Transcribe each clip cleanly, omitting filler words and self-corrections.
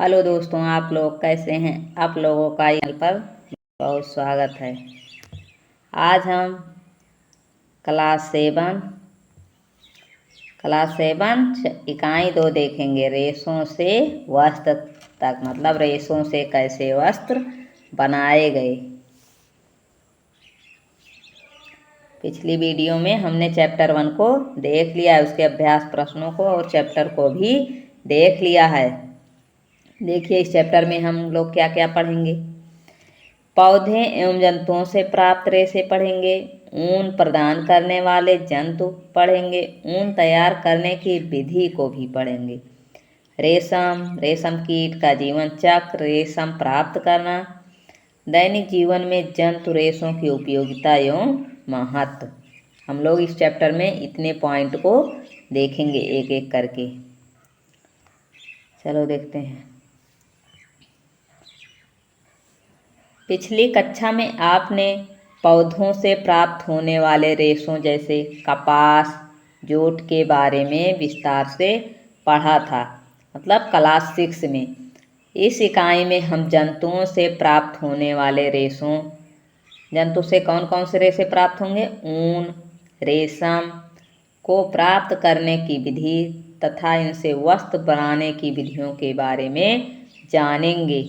Hello दोस्तों, आप लोग कैसे हैं। आप लोगों का यहाँ पर बहुत स्वागत है। आज हम क्लास 7 इकाई 2 देखेंगे। रेशों से वस्त्र तक, मतलब रेशों से कैसे वस्त्र बनाए गए। पिछली वीडियो में हमने चैप्टर 1 को देख लिया है, उसके अभ्यास प्रश्नों को और चैप्टर को भी देख लिया है। देखिए इस चैप्टर में हम लोग क्या क्या पढ़ेंगे। पौधे एवं जंतुओं से प्राप्त रेशे पढ़ेंगे। ऊन प्रदान करने वाले जंतु पढ़ेंगे। ऊन तैयार करने की विधि को भी पढ़ेंगे। रेशम कीट का जीवन चक्र, रेशम प्राप्त करना, दैनिक जीवन में जंतु रेशों की उपयोगिता एवं महत्व। हम लोग इस चैप्टर में इतने पॉइंट को देखेंगे एक एक करके। चलो देखते हैं। पिछली कक्षा में आपने पौधों से प्राप्त होने वाले रेशों जैसे कपास, जूट के बारे में विस्तार से पढ़ा था, मतलब क्लास 6 में। इस इकाई में हम जंतुओं से प्राप्त होने वाले रेशों, जंतु से कौन कौन से रेशे प्राप्त होंगे, ऊन, रेशम को प्राप्त करने की विधि तथा इनसे वस्त्र बनाने की विधियों के बारे में जानेंगे।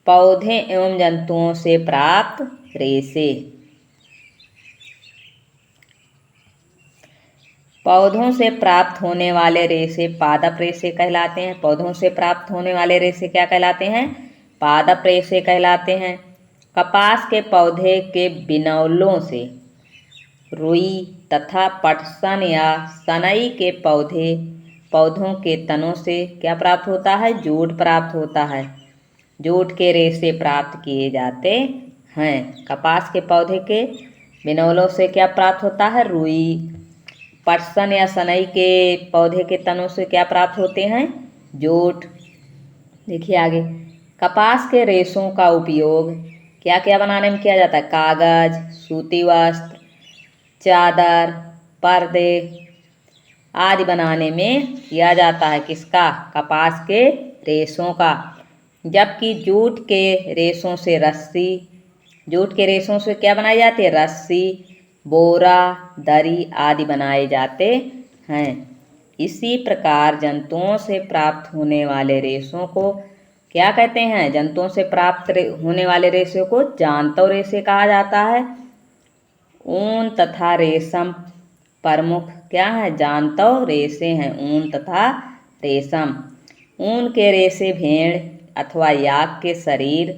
पौधे एवं जंतुओं से प्राप्त रेशे। पौधों से प्राप्त होने वाले रेशे पादप रेशे कहलाते हैं। पौधों से प्राप्त होने वाले रेशे क्या कहलाते हैं, पादप रेशे कहलाते हैं। कपास के पौधे के बिनौलों से रुई तथा पटसन या सनई के पौधों के तनों से क्या प्राप्त होता है, जूट प्राप्त होता है। जूट के रेशे प्राप्त किए जाते हैं। कपास के पौधे के बिनौलों से क्या प्राप्त होता है, रुई। पटसन या सनई के पौधे के तनों से क्या प्राप्त होते हैं, जूट। देखिए आगे, कपास के रेशों का उपयोग क्या क्या बनाने में किया जाता है, कागज, सूती वस्त्र, चादर, पर्दे आदि बनाने में किया जाता है। किसका, कपास के रेशों का। जबकि जूट के रेशों से रस्सी, जूट के रेशों से क्या बनाई जाती है, रस्सी, बोरा, दरी आदि बनाए जाते हैं। इसी प्रकार जंतुओं से प्राप्त होने वाले रेशों को क्या कहते हैं, जंतुओं से प्राप्त होने वाले रेशे को जांतव रेशे कहा जाता है। ऊन तथा रेशम प्रमुख क्या है, जांतव रेशे हैं, ऊन तथा रेशम। ऊन के रेशे भेड़ अथवा याक के शरीर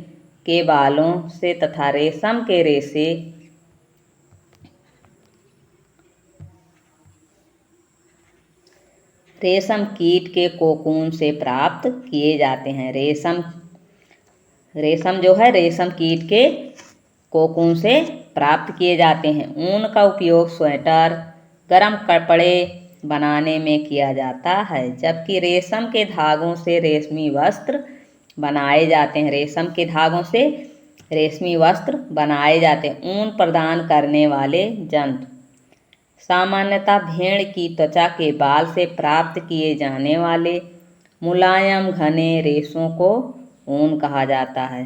के बालों से तथा रेशम के रेशे रेशम कीट के कोकून से प्राप्त किए जाते हैं। रेशम जो है रेशम कीट के कोकून से प्राप्त किए जाते हैं। ऊन का उपयोग स्वेटर, गर्म कपड़े बनाने में किया जाता है। जबकि रेशम के धागों से रेशमी वस्त्र बनाए जाते हैं। रेशम के धागों से रेशमी वस्त्र बनाए जाते हैं। ऊन प्रदान करने वाले जंतु सामान्यतः भेड़ की त्वचा के बाल से प्राप्त किए जाने वाले मुलायम घने रेशों को ऊन कहा जाता है।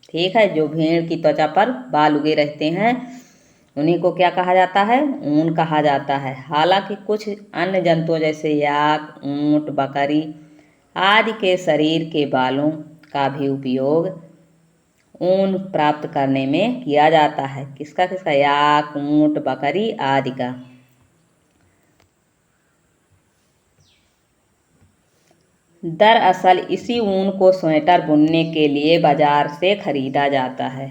ठीक है, जो भेड़ की त्वचा पर बाल उगे रहते हैं उन्हीं को क्या कहा जाता है, ऊन कहा जाता है। हालांकि कुछ अन्य जंतुओं जैसे याक, ऊंट, बकरी आदि के शरीर के बालों का भी उपयोग ऊन प्राप्त करने में किया जाता है। किसका किसका, याक, ऊंट, बकरी आदि का। दरअसल इसी ऊन को स्वेटर बुनने के लिए बाजार से खरीदा जाता है।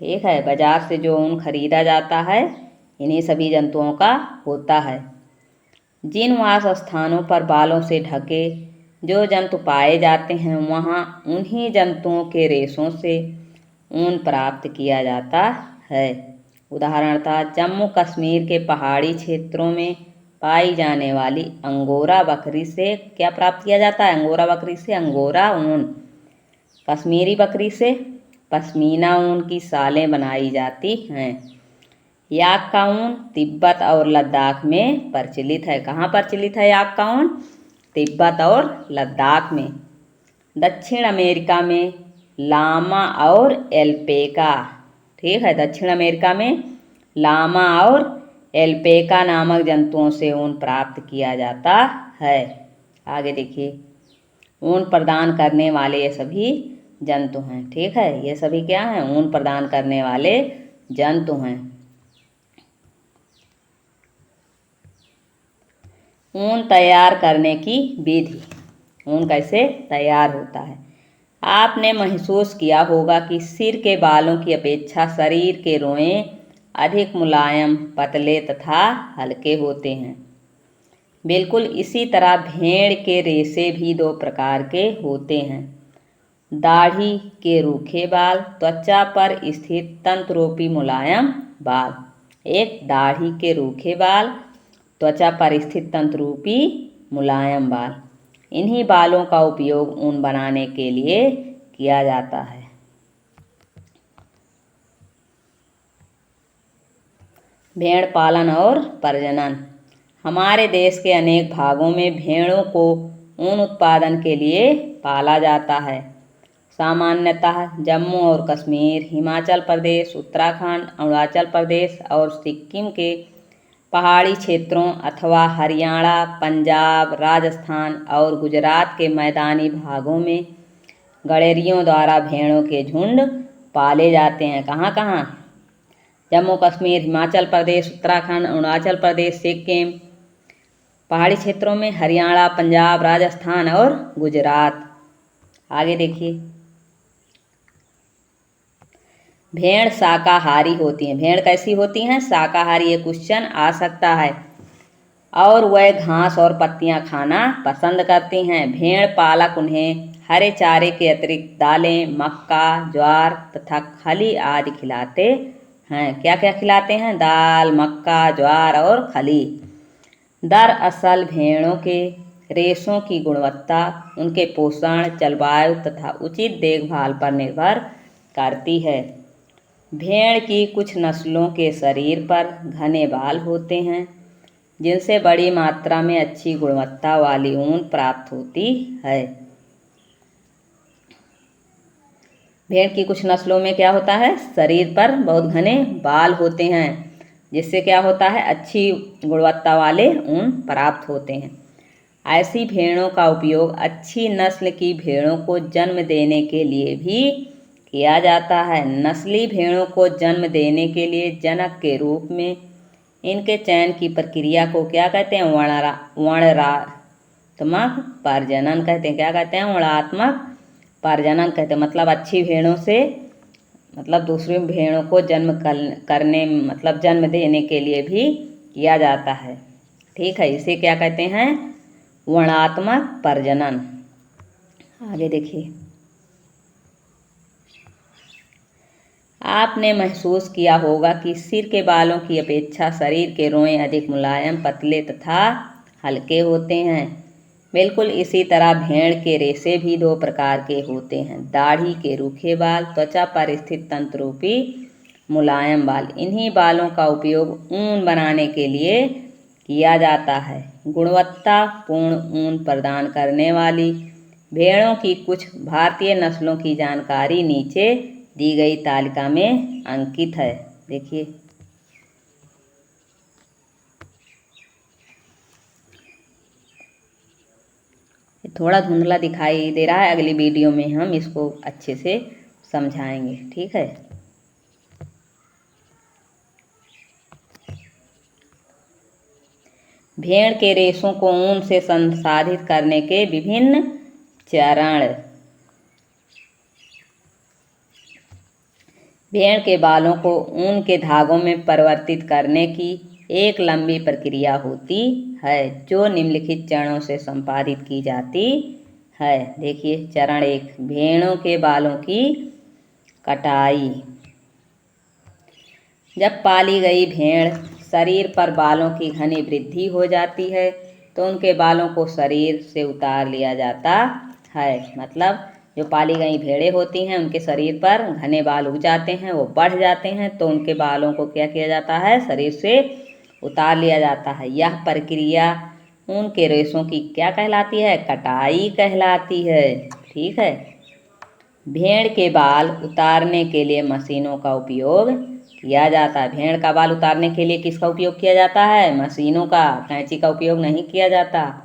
ठीक है, बाजार से जो ऊन खरीदा जाता है इन्हीं सभी जंतुओं का होता है। जिन वास स्थानों पर बालों से ढके जो जंतु पाए जाते हैं वहाँ उन्हीं जंतुओं के रेशों से ऊन प्राप्त किया जाता है। उदाहरणतः जम्मू कश्मीर के पहाड़ी क्षेत्रों में पाई जाने वाली अंगोरा बकरी से क्या प्राप्त किया जाता है, अंगोरा बकरी से अंगोरा ऊन। कश्मीरी बकरी से पश्मीना ऊन की सालें बनाई जाती हैं। याक का ऊन तिब्बत और लद्दाख में प्रचलित है। कहाँ प्रचलित है याक का ऊन, तिब्बत और लद्दाख में। दक्षिण अमेरिका में लामा और एल्पेका, ठीक है, दक्षिण अमेरिका में लामा और एल्पेका नामक जंतुओं से ऊन प्राप्त किया जाता है। आगे देखिए, ऊन प्रदान करने वाले ये सभी जंतु हैं, ठीक है, ये सभी क्या हैं, ऊन प्रदान करने वाले जंतु हैं। ऊन तैयार करने की विधि, ऊन कैसे तैयार होता है। आपने महसूस किया होगा कि सिर के बालों की अपेक्षा शरीर के रोएं अधिक मुलायम, पतले तथा हल्के होते हैं। बिल्कुल इसी तरह भेड़ के रेशे भी दो प्रकार के होते हैं। दाढ़ी के रूखे बाल, त्वचा पर स्थित तंतुरूपी मुलायम बाल। एक दाढ़ी के रूखे बाल, त्वचा पर स्थित तंतुरूपी मुलायम बाल। इन्हीं बालों का उपयोग ऊन बनाने के लिए किया जाता है। भेड़ पालन और प्रजनन। हमारे देश के अनेक भागों में भेड़ों को ऊन उत्पादन के लिए पाला जाता है। सामान्यतः जम्मू और कश्मीर, हिमाचल प्रदेश, उत्तराखंड, अरुणाचल प्रदेश और सिक्किम के पहाड़ी क्षेत्रों अथवा हरियाणा, पंजाब, राजस्थान और गुजरात के मैदानी भागों में गड़ेरियों द्वारा भेड़ों के झुंड पाले जाते हैं। कहाँ कहाँ? जम्मू कश्मीर, हिमाचल प्रदेश, उत्तराखंड, अरुणाचल प्रदेश, सिक्किम, पहाड़ी क्षेत्रों में हरियाणा, पंजाब, राजस्थान और गुजरात। आगे देखिए, भेड़ शाकाहारी होती हैं। भेड़ कैसी होती हैं? शाकाहारी। ये क्वेश्चन आ सकता है। और वह घास और पत्तियां खाना पसंद करती हैं। भेड़ पालक उन्हें हरे चारे के अतिरिक्त दालें, मक्का, ज्वार तथा खली आदि खिलाते हैं। क्या क्या खिलाते हैं? दाल, मक्का, ज्वार और खली। दरअसल भेड़ों के रेशों की गुणवत्ता उनके पोषण, जलवायु तथा उचित देखभाल पर निर्भर करती है। भेड़ की कुछ नस्लों के शरीर पर घने बाल होते हैं, जिनसे बड़ी मात्रा में अच्छी गुणवत्ता वाली ऊन प्राप्त होती है। भेड़ की कुछ नस्लों में क्या होता है? शरीर पर बहुत घने बाल होते हैं, जिससे क्या होता है? अच्छी गुणवत्ता वाले ऊन प्राप्त होते हैं। ऐसी भेड़ों का उपयोग अच्छी नस्ल की भेड़ों को जन्म देने के लिए भी किया जाता है। नस्ली भेड़ों को जन्म देने के लिए जनक के रूप में इनके चयन की प्रक्रिया को क्या कहते हैं? वर्णात्मक प्रजनन कहते हैं। क्या कहते हैं? वर्णात्मक प्रजनन कहते हैं। मतलब अच्छी भेड़ों से दूसरी भेड़ों को करने जन्म देने के लिए भी किया जाता है। ठीक है, इसे क्या कहते हैं? वर्णात्मक प्रजनन। आगे देखिए, आपने महसूस किया होगा कि सिर के बालों की अपेक्षा शरीर के रोएं अधिक मुलायम, पतले तथा हल्के होते हैं। बिल्कुल इसी तरह भेड़ के रेशे भी दो प्रकार के होते हैं। दाढ़ी के रूखे बाल, त्वचा पर स्थित तंतुरूपी मुलायम बाल। इन्हीं बालों का उपयोग ऊन बनाने के लिए किया जाता है। गुणवत्तापूर्ण ऊन प्रदान करने वाली भेड़ों की कुछ भारतीय नस्लों की जानकारी नीचे दी गई तालिका में अंकित है। देखिए, थोड़ा धुंधला दिखाई दे रहा है। अगली वीडियो में हम इसको अच्छे से समझाएंगे। ठीक है। भेड़ के रेशों को ऊन से संसाधित करने के विभिन्न चरण। भेड़ के बालों को ऊन के धागों में परिवर्तित करने की एक लंबी प्रक्रिया होती है, जो निम्नलिखित चरणों से संपादित की जाती है। देखिए, चरण 1, भेड़ों के बालों की कटाई। जब पाली गई भेड़ शरीर पर बालों की घनी वृद्धि हो जाती है, तो उनके बालों को शरीर से उतार लिया जाता है। मतलब जो पाली गई भेड़ें होती हैं, उनके शरीर पर घने बाल उग जाते हैं, वो बढ़ जाते हैं, तो उनके बालों को क्या किया जाता है? शरीर से उतार लिया जाता है। यह प्रक्रिया ऊन के रेशों की क्या कहलाती है? कटाई कहलाती है। ठीक है। भेड़ के बाल उतारने के लिए मशीनों का उपयोग किया जाता है। भेड़ का बाल उतारने के लिए किसका उपयोग किया जाता है? मशीनों का। कैंची का उपयोग नहीं किया जाता।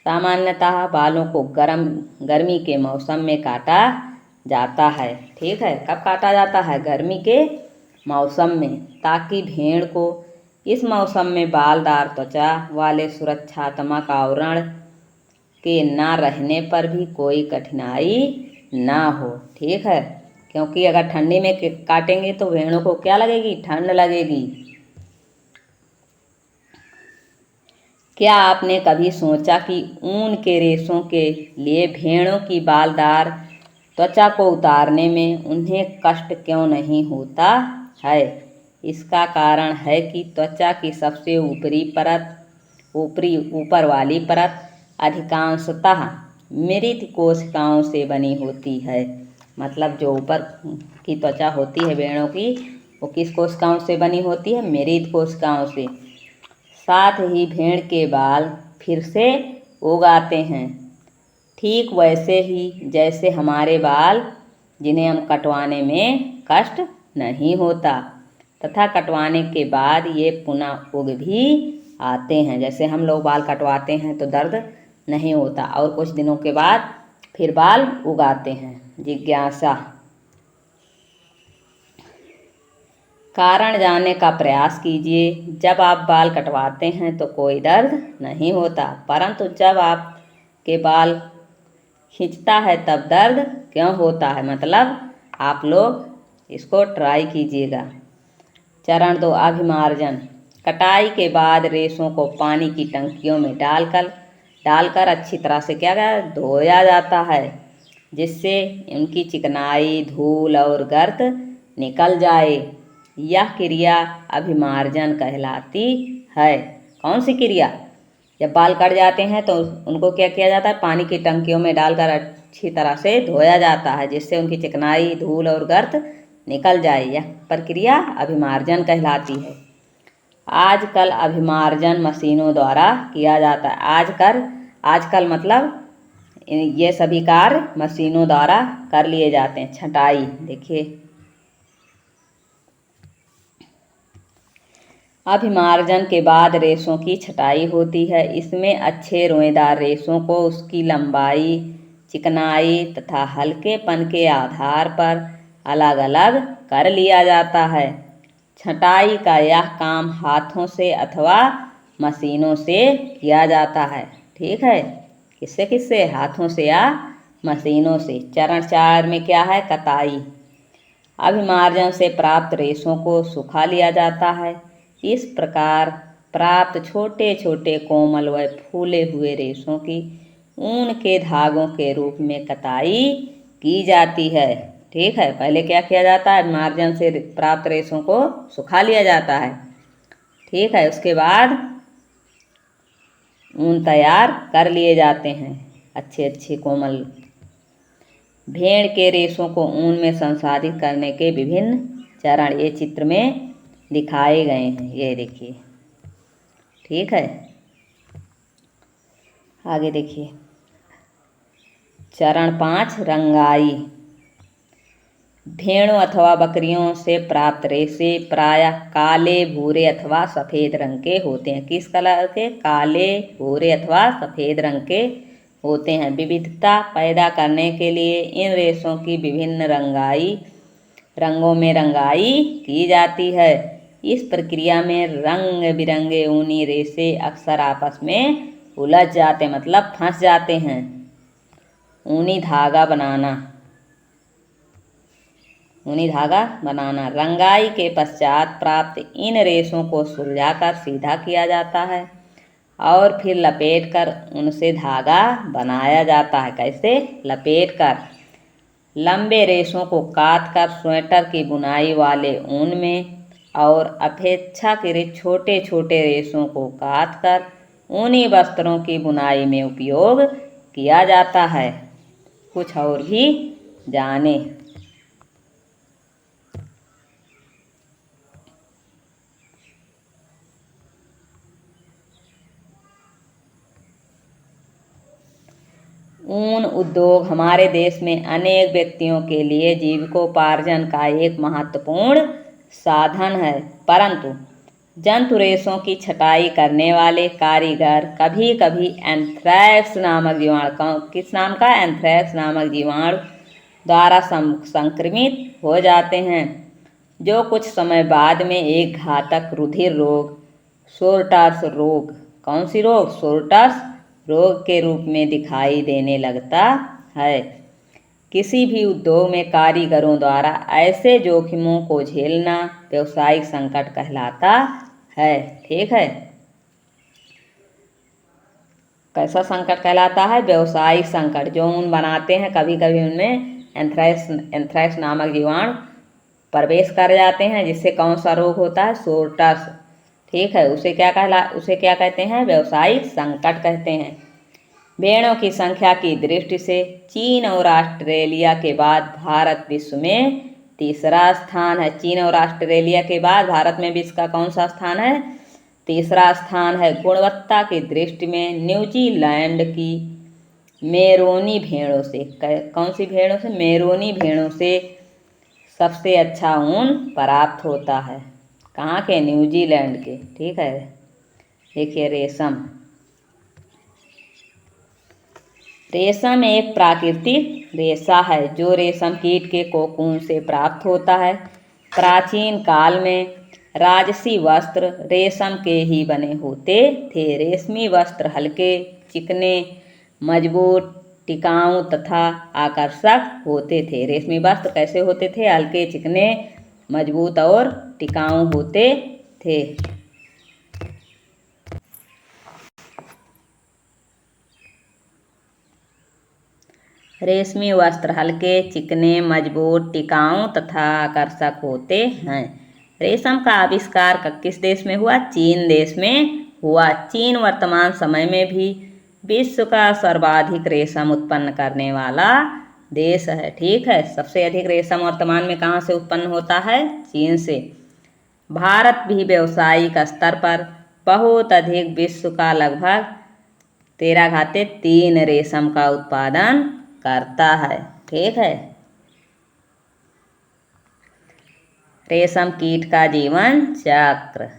सामान्यतः बालों को गर्मी के मौसम में काटा जाता है। ठीक है, कब काटा जाता है? गर्मी के मौसम में, ताकि भेड़ को इस मौसम में बालदार त्वचा वाले सुरक्षात्मक आवरण के ना रहने पर भी कोई कठिनाई ना हो। ठीक है, क्योंकि अगर ठंडी में काटेंगे तो भेड़ों को क्या लगेगी? ठंड लगेगी। क्या आपने कभी सोचा कि ऊन के रेशों के लिए भेड़ों की बालदार त्वचा को उतारने में उन्हें कष्ट क्यों नहीं होता है? इसका कारण है कि त्वचा की सबसे ऊपर वाली परत अधिकांशतः मृत कोशिकाओं से बनी होती है। मतलब जो ऊपर की त्वचा होती है भेड़ों की, वो किस कोशिकाओं से बनी होती है? मृत कोशिकाओं से। साथ ही भेड़ के बाल फिर से उग आते हैं, ठीक वैसे ही जैसे हमारे बाल, जिन्हें हम कटवाने में कष्ट नहीं होता, तथा कटवाने के बाद ये पुनः उग भी आते हैं। जैसे हम लोग बाल कटवाते हैं तो दर्द नहीं होता और कुछ दिनों के बाद फिर बाल उग आते हैं। जिज्ञासा। कारण जानने का प्रयास कीजिए। जब आप बाल कटवाते हैं तो कोई दर्द नहीं होता, परंतु जब आपके बाल खींचता है तब दर्द क्यों होता है? मतलब आप लोग इसको ट्राई कीजिएगा। चरण 2, अभिमार्जन। कटाई के बाद रेशों को पानी की टंकियों में डालकर अच्छी तरह से क्या धोया जाता है, जिससे उनकी चिकनाई, धूल और गर्द निकल जाए। यह क्रिया अभिमार्जन कहलाती है। कौन सी क्रिया? जब बाल कट जाते हैं तो उनको क्या किया जाता है? पानी की टंकियों में डालकर अच्छी तरह से धोया जाता है, जिससे उनकी चिकनाई, धूल और गर्द निकल जाए। यह प्रक्रिया अभिमार्जन कहलाती है। आजकल अभिमार्जन मशीनों द्वारा किया जाता है। आजकल मतलब ये सभी कार्य मशीनों द्वारा कर लिए जाते हैं। छटाई देखिए। अभिमार्जन के बाद रेशों की छटाई होती है। इसमें अच्छे रोएदार रेशों को उसकी लंबाई, चिकनाई तथा हल्केपन के आधार पर अलग अलग कर लिया जाता है। छटाई का यह काम हाथों से अथवा मशीनों से किया जाता है। ठीक है, किससे किससे? हाथों से या मशीनों से। चरण 4 में क्या है? कताई। अभिमार्जन से प्राप्त रेशों को सुखा लिया जाता है। इस प्रकार प्राप्त छोटे छोटे कोमल व फूले हुए रेशों की ऊन के धागों के रूप में कताई की जाती है। ठीक है, पहले क्या किया जाता है? अभिमार्जन से प्राप्त रेशों को सुखा लिया जाता है। ठीक है, उसके बाद ऊन तैयार कर लिए जाते हैं, अच्छे अच्छे कोमल। भेड़ के रेशों को ऊन में संसाधित करने के विभिन्न चरण ये चित्र में दिखाए गए हैं। ये देखिए। ठीक है, आगे देखिए। चरण 5, रंगाई। भेड़ों अथवा बकरियों से प्राप्त रेशे प्रायः काले, भूरे अथवा सफ़ेद रंग के होते हैं। किस कलर के? काले, भूरे अथवा सफ़ेद रंग के होते हैं। विविधता पैदा करने के लिए इन रेशों की विभिन्न रंगों में रंगाई की जाती है। इस प्रक्रिया में रंग बिरंगे ऊनी रेशे अक्सर आपस में उलझ जाते, मतलब फंस जाते हैं। ऊनी धागा बनाना। रंगाई के पश्चात प्राप्त इन रेशों को सुलझाकर सीधा किया जाता है और फिर लपेटकर उनसे धागा बनाया जाता है। कैसे? लपेटकर। लंबे रेशों को काटकर स्वेटर की बुनाई वाले ऊन में और अपेक्षाकृत छोटे छोटे रेशों को काटकर ऊनी वस्त्रों की बुनाई में उपयोग किया जाता है। कुछ और भी जाने। ऊन उद्योग हमारे देश में अनेक व्यक्तियों के लिए जीविकोपार्जन का एक महत्वपूर्ण साधन है, परंतु जंतु रेशों की छटाई करने वाले कारीगर कभी कभी एंथ्रैक्स नामक जीवाणु, किस नाम का, एंथ्रैक्स नामक जीवाणु द्वारा संक्रमित हो जाते हैं, जो कुछ समय बाद में एक घातक रुधिर रोग, सोरटर्स रोग, कौन सी रोग, सोरटर्स रोग के रूप में दिखाई देने लगता है। किसी भी उद्योग में कारीगरों द्वारा ऐसे जोखिमों को झेलना व्यवसायिक संकट कहलाता है। ठीक है, कैसा संकट कहलाता है, व्यवसायिक संकट। जो ऊन बनाते हैं कभी कभी उनमें एंथ्रैक्स नामक जीवाणु प्रवेश कर जाते हैं, जिससे कौन सा रोग होता है, सोरटर्स। ठीक है, उसे क्या कहते हैं, व्यवसायिक संकट कहते हैं। भेड़ों की संख्या की दृष्टि से चीन और ऑस्ट्रेलिया के बाद भारत विश्व में तीसरा स्थान है। चीन और ऑस्ट्रेलिया के बाद भारत में विश्व का कौन सा स्थान है, तीसरा स्थान है। गुणवत्ता की दृष्टि में न्यूजीलैंड की मेरोनी भेड़ों से, कौन सी भेड़ों से, मेरोनी भेड़ों से सबसे अच्छा ऊन प्राप्त होता है। कहाँ के, न्यूजीलैंड के। ठीक है, देखिए रेशम। रेशम एक प्राकृतिक रेशा है जो रेशम कीट के कोकून से प्राप्त होता है। प्राचीन काल में राजसी वस्त्र रेशम के ही बने होते थे। रेशमी वस्त्र हल्के, चिकने, मजबूत, टिकाऊ तथा आकर्षक होते थे। रेशमी वस्त्र कैसे होते थे, हल्के, चिकने, मजबूत और टिकाऊ होते थे। रेशमी वस्त्र हल्के, चिकने, मजबूत, टिकाऊ तथा आकर्षक होते हैं। रेशम का आविष्कार किस देश में हुआ, चीन देश में हुआ। चीन वर्तमान समय में भी विश्व का सर्वाधिक रेशम उत्पन्न करने वाला देश है। ठीक है, सबसे अधिक रेशम वर्तमान में कहाँ से उत्पन्न होता है, चीन से। भारत भी व्यावसायिक स्तर पर बहुत अधिक, विश्व का लगभग 13/3 रेशम का उत्पादन करता है। ठीक है, रेशम कीट का जीवन चक्र।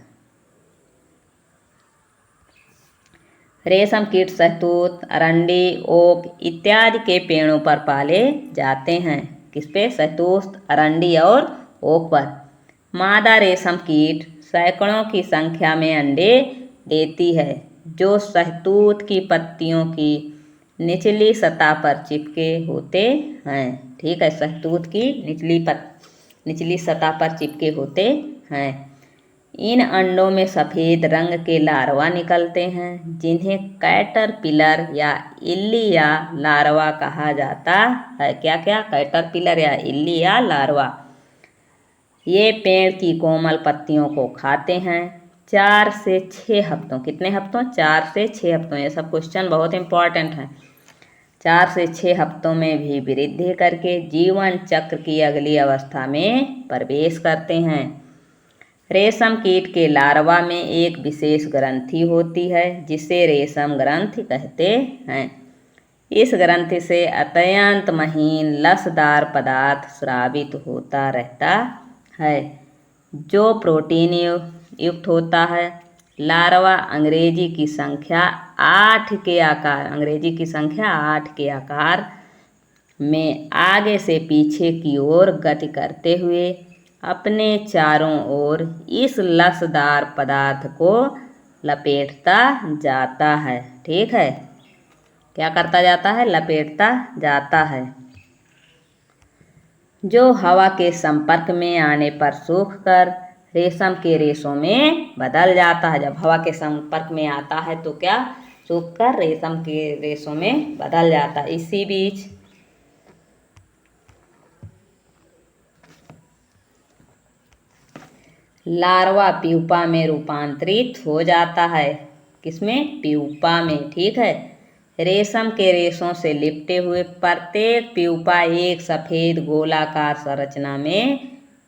रेशम कीट शहतूत, अरंडी, ओक इत्यादि के पेड़ों पर पाले जाते हैं। किस पे, शहतूत, अरंडी और ओक पर। मादा रेशम कीट सैकड़ों की संख्या में अंडे देती है, जो शहतूत की पत्तियों की निचली सतह पर चिपके होते हैं। ठीक है, शहतूत की निचली सतह पर चिपके होते हैं। इन अंडों में सफ़ेद रंग के लार्वा निकलते हैं, जिन्हें कैटरपिलर या इल्ली या लार्वा कहा जाता है। क्या क्या, कैटरपिलर या इल्ली या लार्वा। ये पेड़ की कोमल पत्तियों को खाते हैं। 4 से 6 हफ्तों, कितने हफ्तों, 4 से 6 हफ्तों, ये सब क्वेश्चन बहुत इंपॉर्टेंट है। 4 से 6 हफ्तों में भी वृद्धि करके जीवन चक्र की अगली अवस्था में प्रवेश करते हैं। रेशम कीट के लार्वा में एक विशेष ग्रंथि होती है, जिसे रेशम ग्रंथि कहते हैं। इस ग्रंथि से अत्यंत महीन लसदार पदार्थ स्रावित होता रहता है, जो प्रोटीन युक्त होता है। लार्वा अंग्रेजी की संख्या 8 के आकार में आगे से पीछे की ओर गति करते हुए अपने चारों ओर इस लसदार पदार्थ को लपेटता जाता है। ठीक है, क्या करता जाता है, लपेटता जाता है, जो हवा के संपर्क में आने पर सूखकर रेशम के रेशों में बदल जाता है। जब हवा के संपर्क में आता है तो क्या, सूखकर रेशम के रेशों में बदल जाता है। इसी बीच लार्वा प्यूपा में रूपांतरित हो जाता है। किसमें, प्यूपा में। ठीक है, रेशम के रेशों से लिपटे हुए प्रत्येक प्यूपा एक सफ़ेद गोलाकार संरचना में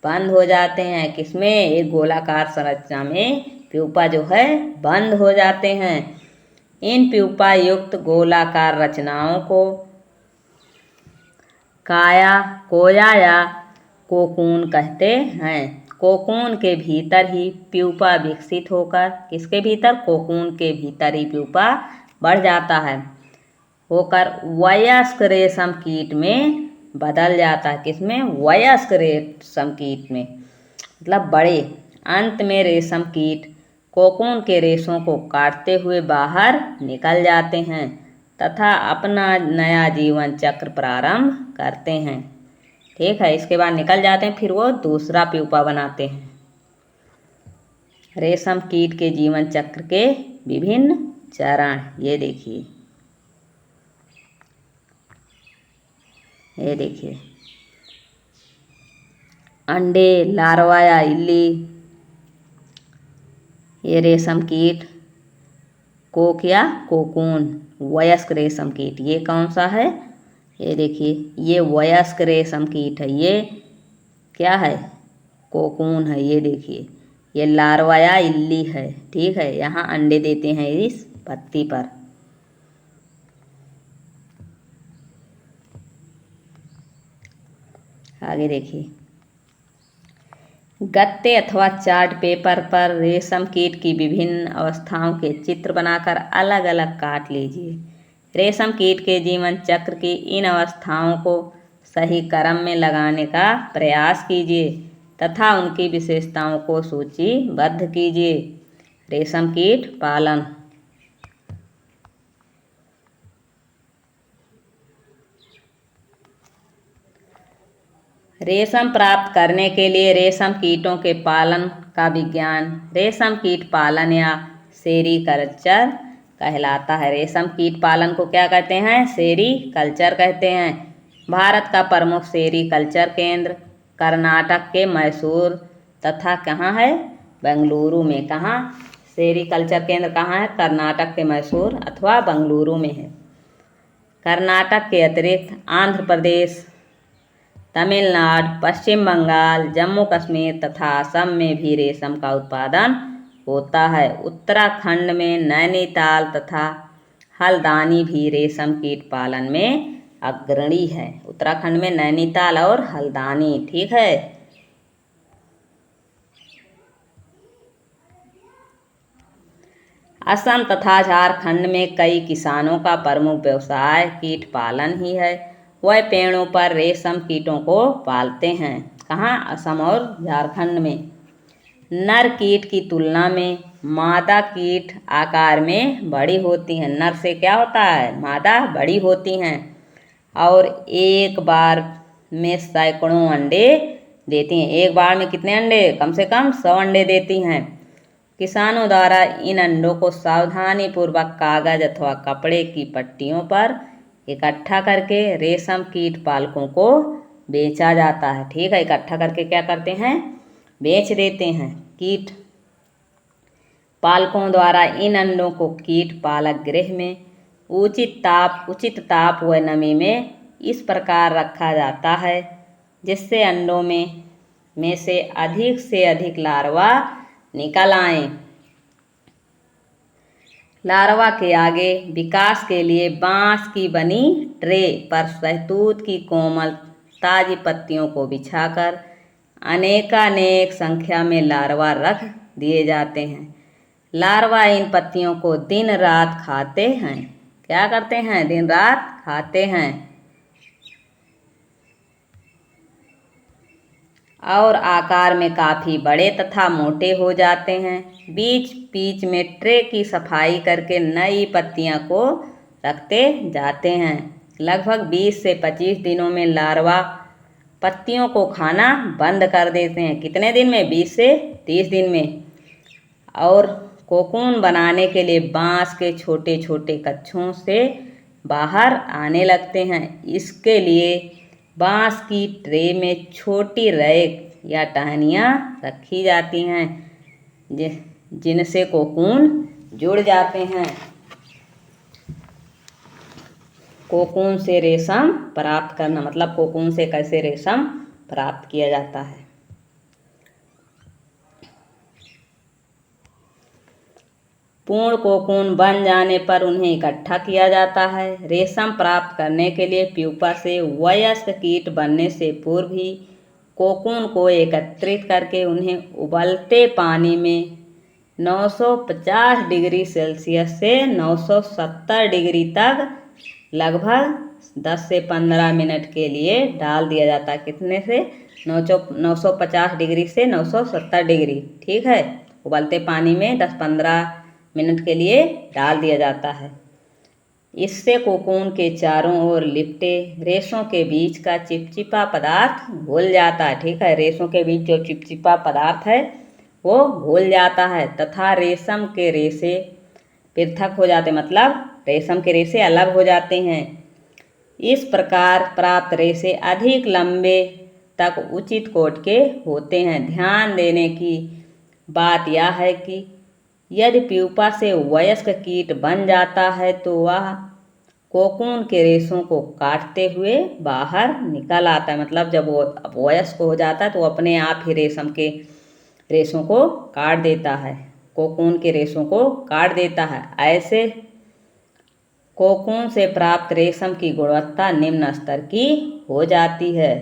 बंद हो जाते हैं। किसमें, एक गोलाकार संरचना में प्यूपा जो है बंद हो जाते हैं। इन प्यूपा युक्त गोलाकार रचनाओं को काया, कोया या कोकून कहते हैं। कोकून के भीतर ही प्यूपा विकसित होकर, किसके भीतर? कोकून के भीतर ही प्यूपा बढ़ जाता है, होकर वयस्क रेशम कीट में बदल जाता है। किसमें? वयस्क रेशम कीट में, मतलब बड़े। अंत में रेशम कीट कोकून के रेशों को काटते हुए बाहर निकल जाते हैं तथा अपना नया जीवन चक्र प्रारंभ करते हैं। ठीक है, इसके बाद निकल जाते हैं, फिर वो दूसरा प्यूपा बनाते हैं। रेशम कीट के जीवन चक्र के विभिन्न चरण ये देखिए, ये देखिए, अंडे, लार्वा या इल्ली, ये रेशम कीट, कोक या कोकून, वयस्क रेशम कीट। ये कौन सा है? ये देखिए, ये वयस्क रेशम कीट है। ये क्या है? कोकून है। ये देखिए, ये लार्वा या इल्ली है। ठीक है, यहाँ अंडे देते हैं इस पत्ती पर। आगे देखिए, गत्ते अथवा चार्ट पेपर पर रेशम कीट की विभिन्न अवस्थाओं के चित्र बनाकर अलग अलग काट लीजिए। रेशम कीट के जीवन चक्र की इन अवस्थाओं को सही क्रम में लगाने का प्रयास कीजिए तथा उनकी विशेषताओं को सूचीबद्ध कीजिए। रेशम कीट पालन। रेशम प्राप्त करने के लिए रेशम कीटों के पालन का विज्ञान रेशम कीट पालन या सेरीकल्चर कहलाता है। रेशम कीट पालन को क्या कहते हैं? सेरीकल्चर कहते हैं। भारत का प्रमुख सेरीकल्चर केंद्र कर्नाटक के मैसूर तथा कहाँ है? बेंगलुरु में। कहाँ? सेरीकल्चर केंद्र कहाँ है? कर्नाटक के मैसूर अथवा बेंगलुरु में है। कर्नाटक के अतिरिक्त आंध्र प्रदेश, तमिलनाडु, पश्चिम बंगाल, जम्मू कश्मीर तथा असम में भी रेशम का उत्पादन होता है। उत्तराखंड में नैनीताल तथा हल्द्वानी भी रेशम कीट पालन में अग्रणी है। उत्तराखंड में नैनीताल और हल्द्वानी। ठीक है, असम तथा झारखंड में कई किसानों का प्रमुख व्यवसाय कीट पालन ही है। वह पेड़ों पर रेशम कीटों को पालते हैं। कहाँ? असम और झारखंड में। नर कीट की तुलना में मादा कीट आकार में बड़ी होती हैं। नर से क्या होता है? मादा बड़ी होती हैं और एक बार में सैकड़ों अंडे देती हैं। एक बार में कितने अंडे? कम से कम 100 अंडे देती हैं। किसानों द्वारा इन अंडों को सावधानी पूर्वक कागज अथवा कपड़े की पट्टियों पर इकट्ठा करके रेशम कीट पालकों को बेचा जाता है। ठीक है, इकट्ठा करके क्या करते हैं? बेच देते हैं। कीट पालकों द्वारा इन अंडों को कीट पालक गृह में उचित ताप व नमी में इस प्रकार रखा जाता है जिससे अंडों में से अधिक लार्वा निकल आएं। लार्वा के आगे विकास के लिए बांस की बनी ट्रे पर शहतूत की कोमल ताजी पत्तियों को बिछाकर अनेकानेक संख्या में लार्वा रख दिए जाते हैं। लार्वा इन पत्तियों को दिन रात खाते हैं। क्या करते हैं? दिन रात खाते हैं और आकार में काफ़ी बड़े तथा मोटे हो जाते हैं। बीच बीच में ट्रे की सफाई करके नई पत्तियां को रखते जाते हैं। लगभग 20 से 25 दिनों में लार्वा पत्तियों को खाना बंद कर देते हैं। कितने दिन में? 20 से 30 दिन में। और कोकून बनाने के लिए बांस के छोटे छोटे कच्छों से बाहर आने लगते हैं। इसके लिए बांस की ट्रे में छोटी रैक या टहनियाँ रखी जाती हैं जिनसे कोकून जुड़ जाते हैं। कोकून से रेशम प्राप्त करना, मतलब कोकून से कैसे रेशम प्राप्त किया जाता है। पूर्ण कोकून बन जाने पर उन्हें इकट्ठा किया जाता है। रेशम प्राप्त करने के लिए प्यूपा से वयस्क कीट बनने से पूर्व ही कोकून को एकत्रित करके उन्हें उबलते पानी में 950 डिग्री सेल्सियस से 970 डिग्री तक लगभग 10 से 15 मिनट के लिए डाल दिया जाता है। कितने से? 950 डिग्री से 970 डिग्री, ठीक है। उबलते पानी में 10-15 मिनट के लिए डाल दिया जाता है। इससे कोकून के चारों ओर लिपटे रेशों के बीच का चिपचिपा पदार्थ घुल जाता है, ठीक है। रेशों के बीच जो चिपचिपा पदार्थ है वो घुल जाता है तथा रेशम के रेशे पृथक हो जाते, मतलब रेशम के रेशे अलग हो जाते हैं। इस प्रकार प्राप्त रेशे अधिक लंबे तक उचित कोट के होते हैं। ध्यान देने की बात यह है कि यदि प्यूपा से वयस्क कीट बन जाता है तो वह कोकून के रेशों को काटते हुए बाहर निकल आता है। मतलब जब वो वयस्क हो जाता है तो अपने आप ही रेशम के रेशों को काट देता है, कोकून के रेशों को काट देता है। ऐसे कोकून से प्राप्त रेशम की गुणवत्ता निम्न स्तर की हो जाती है।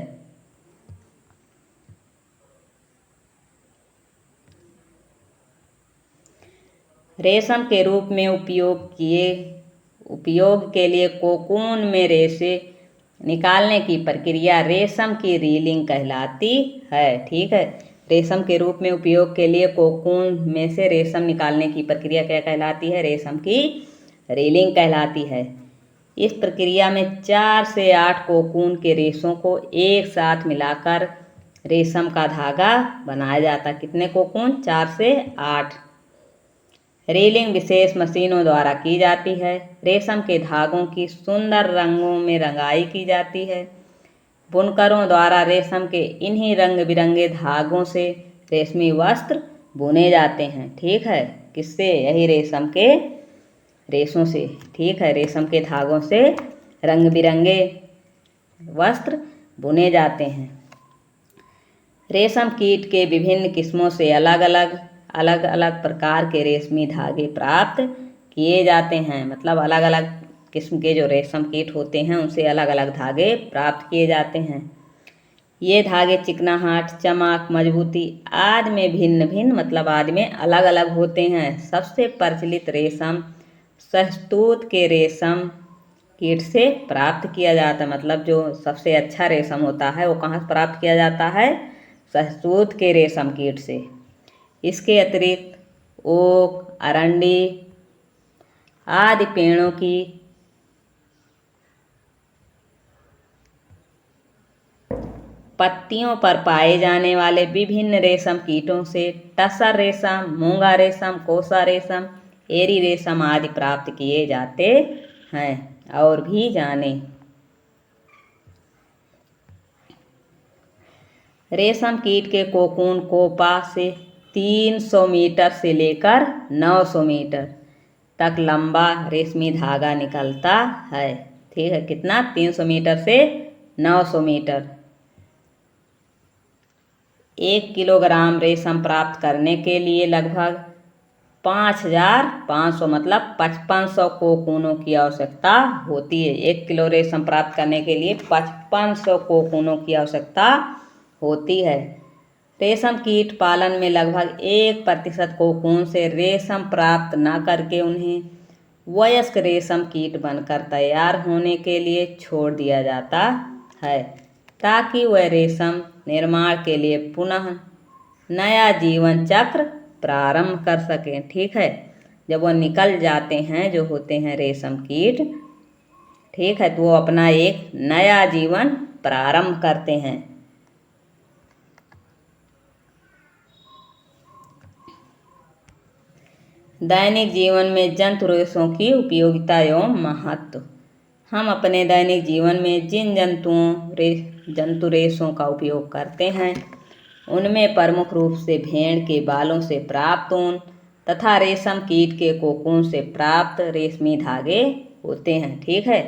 रेशम के रूप में उपयोग के लिए कोकून में रेशे निकालने की प्रक्रिया रेशम की रीलिंग कहलाती है, ठीक है। रेशम के रूप में उपयोग के लिए कोकून में से रेशम निकालने की प्रक्रिया क्या कहलाती है? रेशम की रीलिंग कहलाती है। इस प्रक्रिया में 4 से 8 कोकून के रेशों को एक साथ मिलाकर रेशम का धागा बनाया जाता है। कितने कोकून? 4 से 8। रीलिंग विशेष मशीनों द्वारा की जाती है। रेशम के धागों की सुंदर रंगों में रंगाई की जाती है। बुनकरों द्वारा रेशम के इन्हीं रंग बिरंगे धागों से रेशमी वस्त्र बुने जाते हैं, ठीक है। किससे? यही रेशम के रेशों से, ठीक है। रेशम के धागों से रंग बिरंगे वस्त्र बुने जाते हैं। रेशम कीट के विभिन्न किस्मों से अलग अलग प्रकार के रेशमी धागे प्राप्त किए जाते हैं। मतलब अलग अलग किस्म के जो रेशम कीट होते हैं उनसे अलग अलग धागे प्राप्त किए जाते हैं। ये धागे चिकनाहट, चमक, मजबूती आदि में भिन्न भिन्न, मतलब आदि में अलग अलग होते हैं। सबसे प्रचलित रेशम शहतूत के रेशम कीट से प्राप्त किया जाता है। मतलब जो सबसे अच्छा रेशम होता है वो कहाँ से प्राप्त किया जाता है? शहतूत के रेशम कीट से। इसके अतिरिक्त ओक, अरंडी आदि पेड़ों की पत्तियों पर पाए जाने वाले विभिन्न रेशम कीटों से टसर रेशम, मूंगा रेशम, कोसा रेशम, एरी रेशम आदि प्राप्त किए जाते हैं। और भी जाने। रेशम कीट के कोकून कोपा से 300 मीटर से लेकर 900 मीटर तक लंबा रेशमी धागा निकलता है, ठीक है। कितना? 300 मीटर से 900 मीटर। 1 किलोग्राम रेशम प्राप्त करने के लिए लगभग 5500, मतलब 5500 कोकूनों की आवश्यकता होती है। 1 किलो रेशम प्राप्त करने के लिए 5500 कोकूनों की आवश्यकता होती है। रेशम कीट पालन में लगभग 1% कोकून से रेशम प्राप्त न करके उन्हें वयस्क रेशम कीट बनकर तैयार होने के लिए छोड़ दिया जाता है, ताकि वह रेशम निर्माण के लिए पुनः नया जीवन चक्र प्रारंभ कर सकें, ठीक है। जब वो निकल जाते हैं, जो होते हैं रेशम कीट, ठीक है, तो वो अपना एक नया जीवन प्रारंभ करते हैं। दैनिक जीवन में जंतु रेशों की उपयोगिता एवं महत्व। हम अपने दैनिक जीवन में जिन जंतु रेशों का उपयोग करते हैं उनमें प्रमुख रूप से भेड़ के बालों से प्राप्त ऊन तथा रेशम कीट के कोकून से प्राप्त रेशमी धागे होते हैं, ठीक है।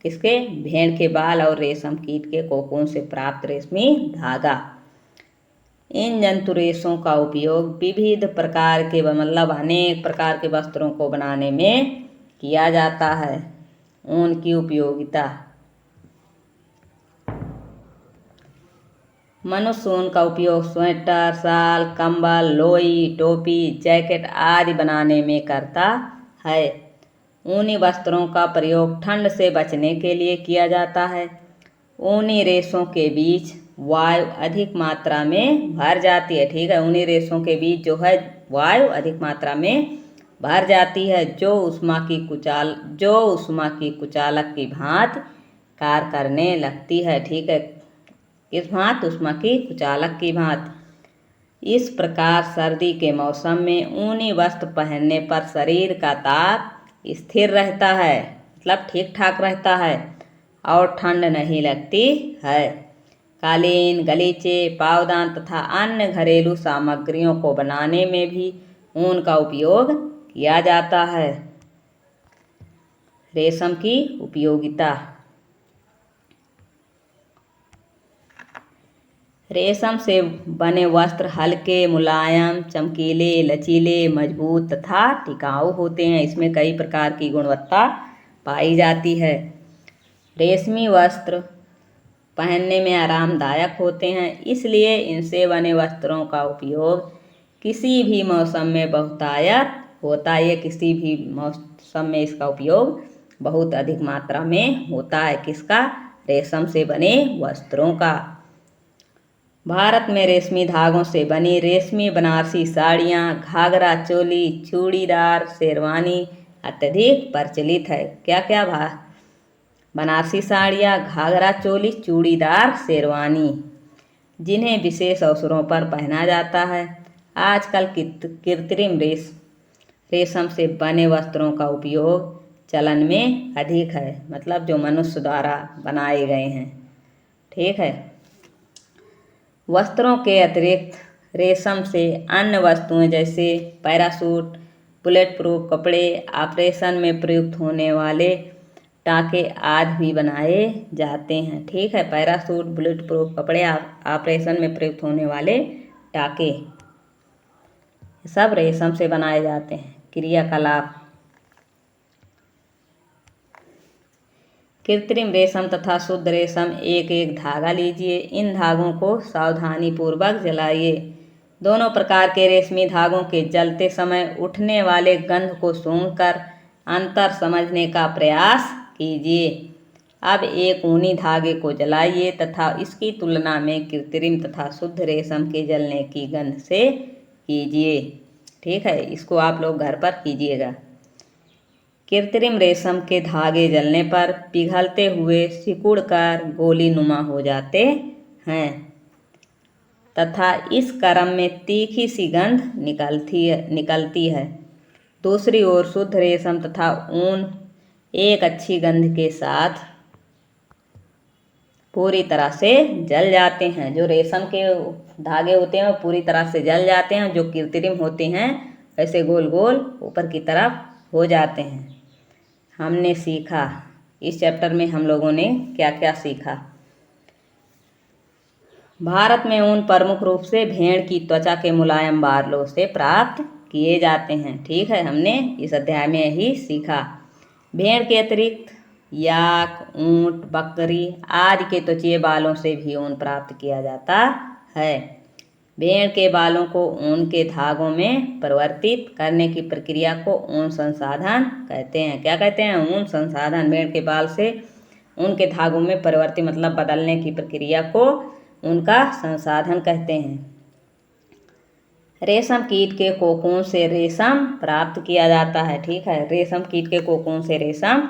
किसके? भेड़ के बाल और रेशम कीट के कोकून से प्राप्त रेशमी धागा। इन जंतु रेशों का उपयोग विविध प्रकार के मतलब अनेक प्रकार के वस्त्रों को बनाने में किया जाता है। ऊन की उपयोगिता। मनुष्य ऊन का उपयोग स्वेटर, शाल, कंबल, लोई, टोपी, जैकेट आदि बनाने में करता है। ऊनी वस्त्रों का प्रयोग ठंड से बचने के लिए किया जाता है। ऊनी रेशों के बीच वायु अधिक मात्रा में भर जाती है। ठीक है, ऊनी रेशों के बीच जो है वायु अधिक मात्रा में भर जाती है, जो उष्मा की कुचालक की भांति कार्य करने लगती है। ठीक है, किस भांति? उष्मा की कुचालक की भांति। इस प्रकार सर्दी के मौसम में ऊनी वस्त्र पहनने पर शरीर का ताप स्थिर रहता है, मतलब ठीक ठाक रहता है और ठंड नहीं लगती है। कालीन, गलीचे, पावदान तथा अन्य घरेलू सामग्रियों को बनाने में भी ऊन का उपयोग किया जाता है। रेशम की उपयोगिता। रेशम से बने वस्त्र हल्के, मुलायम, चमकीले, लचीले, मजबूत तथा टिकाऊ होते हैं। इसमें कई प्रकार की गुणवत्ता पाई जाती है। रेशमी वस्त्र पहनने में आरामदायक होते हैं, इसलिए इनसे बने वस्त्रों का उपयोग किसी भी मौसम में बहुतायत होता है। किसी भी मौसम में इसका उपयोग बहुत अधिक मात्रा में होता है। किसका? रेशम से बने वस्त्रों का। भारत में रेशमी धागों से बनी रेशमी बनारसी साड़ियाँ, घाघरा चोली, चूड़ीदार शेरवानी अत्यधिक प्रचलित है। क्या क्या बनारसी साड़ियाँ, घाघरा चोली, चूड़ीदार शेरवानी, जिन्हें विशेष अवसरों पर पहना जाता है। आजकल कृत्रिम रेशम से बने वस्त्रों का उपयोग चलन में अधिक है, मतलब जो मनुष्य द्वारा बनाए गए हैं। ठीक है, वस्त्रों के अतिरिक्त रेशम से अन्य वस्तुएं जैसे पैरासूट, बुलेट प्रूफ कपड़े, ऑपरेशन में प्रयुक्त होने वाले टाँके आदि भी बनाए जाते हैं। ठीक है, पैरासूट, बुलेट प्रूफ कपड़े, ऑपरेशन में प्रयुक्त होने वाले टाँके सब रेशम से बनाए जाते हैं। क्रियाकलाप। कृत्रिम रेशम तथा शुद्ध रेशम एक एक धागा लीजिए। इन धागों को सावधानी पूर्वक जलाइए। दोनों प्रकार के रेशमी धागों के जलते समय उठने वाले गंध को सूंघकर अंतर समझने का प्रयास कीजिए। अब एक ऊनी धागे को जलाइए तथा इसकी तुलना में कृत्रिम तथा शुद्ध रेशम के जलने की गंध से कीजिए। ठीक है, इसको आप लोग घर पर कीजिएगा। कृत्रिम रेशम के धागे जलने पर पिघलते हुए सिकुड़कर गोली नुमा हो जाते हैं तथा इस क्रम में तीखी सी गंध निकलती है। दूसरी ओर शुद्ध रेशम तथा ऊन एक अच्छी गंध के साथ पूरी तरह से जल जाते हैं। जो रेशम के धागे होते हैं वो पूरी तरह से जल जाते हैं। जो कृत्रिम होते हैं ऐसे गोल गोल ऊपर की तरफ हो जाते हैं। हमने सीखा, इस चैप्टर में हम लोगों ने क्या क्या सीखा। भारत में ऊन प्रमुख रूप से भेड़ की त्वचा के मुलायम बालों से प्राप्त किए जाते हैं। ठीक है, हमने इस अध्याय में यही सीखा। भेड़ के अतिरिक्त याक, ऊंट, बकरी आदि के त्वचीय बालों से भी ऊन प्राप्त किया जाता है। भेड़ के बालों को ऊन के धागों में परिवर्तित करने की प्रक्रिया को ऊन संसाधन कहते हैं। क्या कहते हैं? ऊन संसाधन। भेड़ के बाल से ऊन के धागों में परिवर्तित मतलब बदलने की प्रक्रिया को उनका संसाधन कहते हैं। रेशम कीट के कोकून से रेशम प्राप्त किया जाता है। ठीक है, रेशम कीट के कोकून से रेशम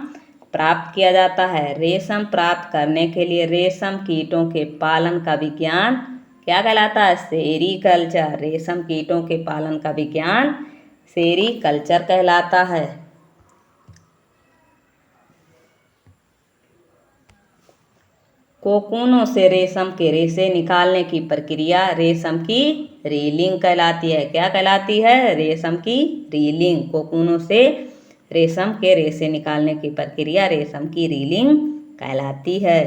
प्राप्त किया जाता है। रेशम प्राप्त करने के लिए रेशम कीटों के पालन का विज्ञान क्या कहलाता है? सेरीकल्चर। रेशम कीटों के पालन का विज्ञान सेरीकल्चर कहलाता है। कोकूनों से रेशम के रेशे निकालने की प्रक्रिया रेशम की रीलिंग कहलाती है। क्या कहलाती है? रेशम की रीलिंग। कोकूनों से रेशम के रेशे निकालने की प्रक्रिया रेशम की रीलिंग कहलाती है।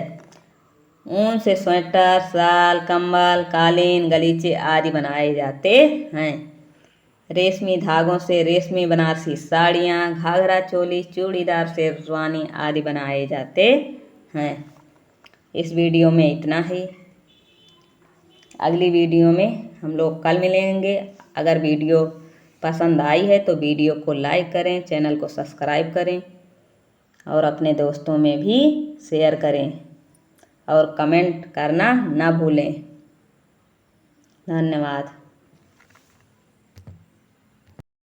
ऊन से स्वेटर, शाल, कंबल, कालीन, गलीचे आदि बनाए जाते हैं। रेशमी धागों से रेशमी बनारसी साड़ियाँ, घाघरा चोली, चूड़ीदार शेरवानी आदि बनाए जाते हैं। इस वीडियो में इतना ही। अगली वीडियो में हम लोग कल मिलेंगे। अगर वीडियो पसंद आई है तो वीडियो को लाइक करें, चैनल को सब्सक्राइब करें और अपने दोस्तों में भी शेयर करें और कमेंट करना ना भूलें। धन्यवाद।